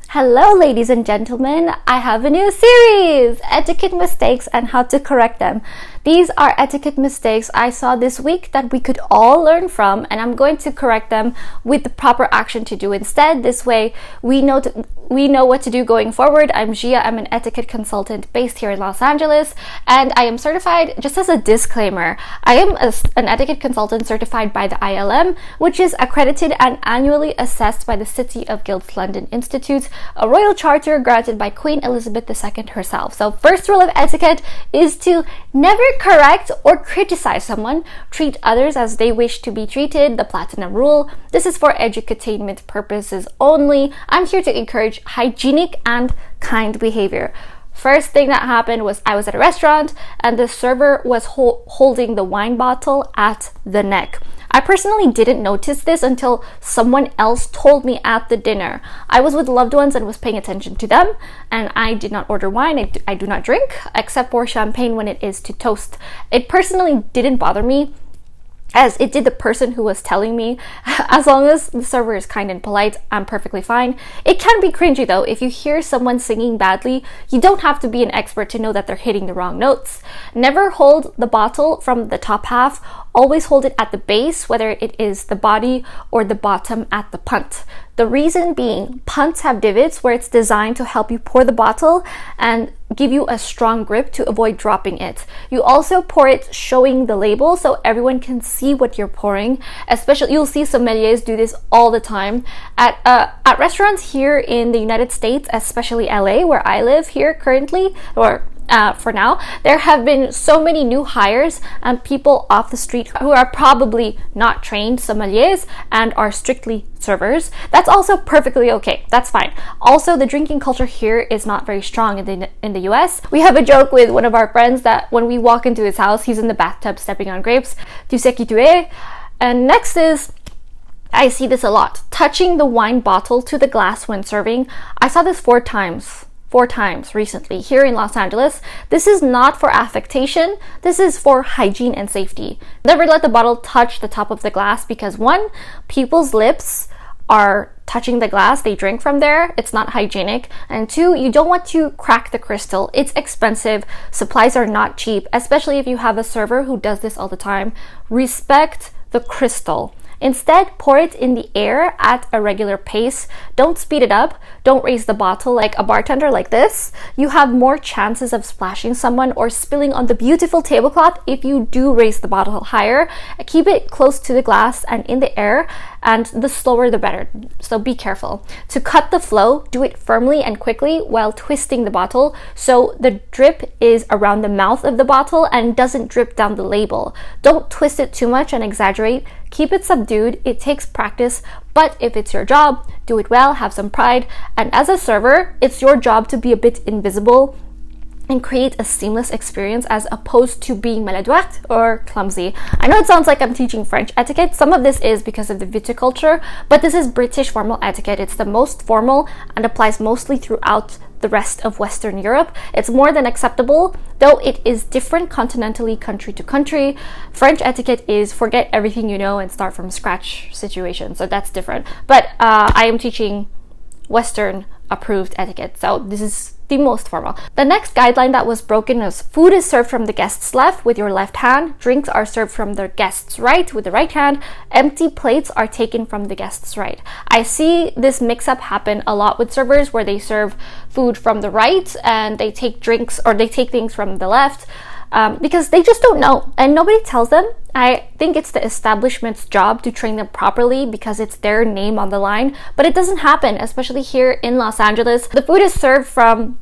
Hello ladies and gentlemen, I have a new series, Etiquette Mistakes and How to Correct Them. These are etiquette mistakes I saw this week that we could all learn from, and I'm going to correct them with the proper action to do instead. This way we know what to do going forward. I'm Gia, I'm an etiquette consultant based here in Los Angeles, and I am certified, just as a disclaimer, I am an etiquette consultant certified by the ILM, which is accredited and annually assessed by the City of Guilds London Institute, a royal charter granted by Queen Elizabeth II herself. So first rule of etiquette is to never correct or criticize someone. Treat others as they wish to be treated, the platinum rule. This is for edutainment purposes only. I'm here to encourage hygienic and kind behavior. First thing that happened was I was at a restaurant and the server was holding the wine bottle at the neck. I personally didn't notice this until someone else told me at the dinner. I was with loved ones and was paying attention to them, and I did not order wine. I do not drink, except for champagne when it is to toast. It personally didn't bother me, as it did the person who was telling me. As long as the server is kind and polite, I'm perfectly fine. It can be cringy though. If you hear someone singing badly, you don't have to be an expert to know that they're hitting the wrong notes. Never hold the bottle from the top half. Always hold it at the base, whether it is the body or the bottom at the punt. The reason being, punts have divots where it's designed to help you pour the bottle and give you a strong grip to avoid dropping it. You also pour it showing the label so everyone can see what you're pouring. Especially, you'll see sommeliers do this all the time at restaurants here in the United States, especially LA, where I live here currently, or for now. There have been so many new hires and people off the street who are probably not trained sommeliers and are strictly servers. That's also perfectly okay. That's fine. Also, the drinking culture here is not very strong in the US. We have a joke with one of our friends that when we walk into his house, he's in the bathtub stepping on grapes. Tu sais qui tu es? And next is, I see this a lot, touching the wine bottle to the glass when serving. I saw this four times recently here in Los Angeles. This is not for affectation. This is for hygiene and safety. Never let the bottle touch the top of the glass because one, people's lips are touching the glass, they drink from there, it's not hygienic. And two, you don't want to crack the crystal. It's expensive. Supplies are not cheap, especially if you have a server who does this all the time. Respect the crystal. Instead, pour it in the air at a regular pace. Don't speed it up. Don't raise the bottle like a bartender like this. You have more chances of splashing someone or spilling on the beautiful tablecloth if you do raise the bottle higher. Keep it close to the glass and in the air, and the slower the better. So be careful. To cut the flow, do it firmly and quickly while twisting the bottle so the drip is around the mouth of the bottle and doesn't drip down the label. Don't twist it too much and exaggerate. Keep it subdued. It takes practice, but if it's your job, do it well, have some pride. And as a server, it's your job to be a bit invisible and create a seamless experience as opposed to being maladroite or clumsy. I know it sounds like I'm teaching French etiquette. Some of this is because of the viticulture, but this is British formal etiquette. It's the most formal and applies mostly throughout the rest of Western Europe. It's more than acceptable, though it is different continentally, country to country. French etiquette is forget everything you know and start from scratch situation, so that's different. But I am teaching Western approved etiquette, so this is the most formal. The next guideline that was broken is food is served from the guest's left with your left hand. Drinks are served from the guest's right with the right hand. Empty plates are taken from the guest's right. I see this mix-up happen a lot with servers where they serve food from the right and they take drinks or they take things from the left. Because they just don't know and nobody tells them. I think it's the establishment's job to train them properly because it's their name on the line, but it doesn't happen, especially here in Los Angeles. The food is served from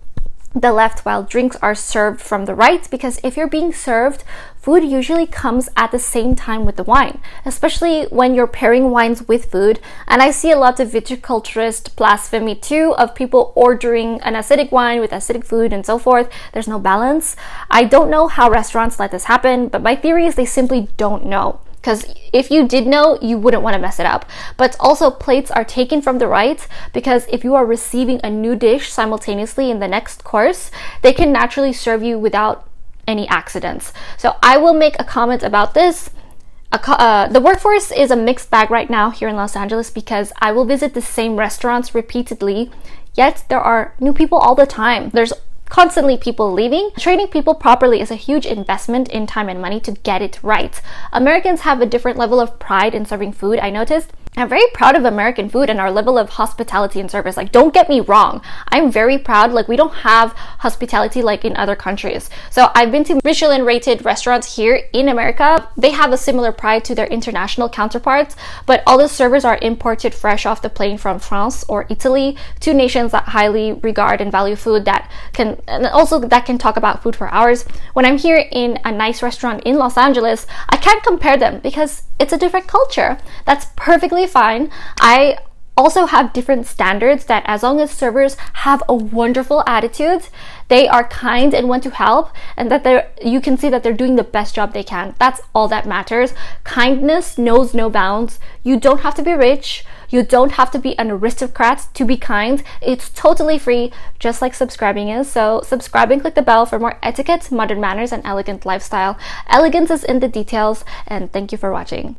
the left while drinks are served from the right, because if you're being served, food usually comes at the same time with the wine, especially when you're pairing wines with food. And I see a lot of viticulturist blasphemy too, of people ordering an acidic wine with acidic food and so forth. There's no balance. I don't know how restaurants let this happen, but my theory is they simply don't know. Because if you did know, you wouldn't want to mess it up. But also, plates are taken from the right because if you are receiving a new dish simultaneously in the next course, they can naturally serve you without any accidents. So I will make a comment about this The workforce is a mixed bag right now here in Los Angeles because I will visit the same restaurants repeatedly, yet there are new people all the time. There's constantly people leaving. Training people properly is a huge investment in time and money to get it right. Americans have a different level of pride in serving food, I noticed. I'm very proud of American food and our level of hospitality and service. Like, don't get me wrong. I'm very proud. Like, we don't have hospitality like in other countries. So I've been to Michelin rated restaurants here in America. They have a similar pride to their international counterparts, but all the servers are imported fresh off the plane from France or Italy, two nations that highly regard and value food that can talk about food for hours. When I'm here in a nice restaurant in Los Angeles, I can't compare them because it's a different culture. That's perfectly fine. I also have different standards that as long as servers have a wonderful attitude, they are kind and want to help, and that you can see that they're doing the best job they can. That's all that matters. Kindness knows no bounds. You don't have to be rich. You don't have to be an aristocrat to be kind. It's totally free, just like subscribing is. So subscribe and click the bell for more etiquette, modern manners, and elegant lifestyle. Elegance is in the details, and thank you for watching.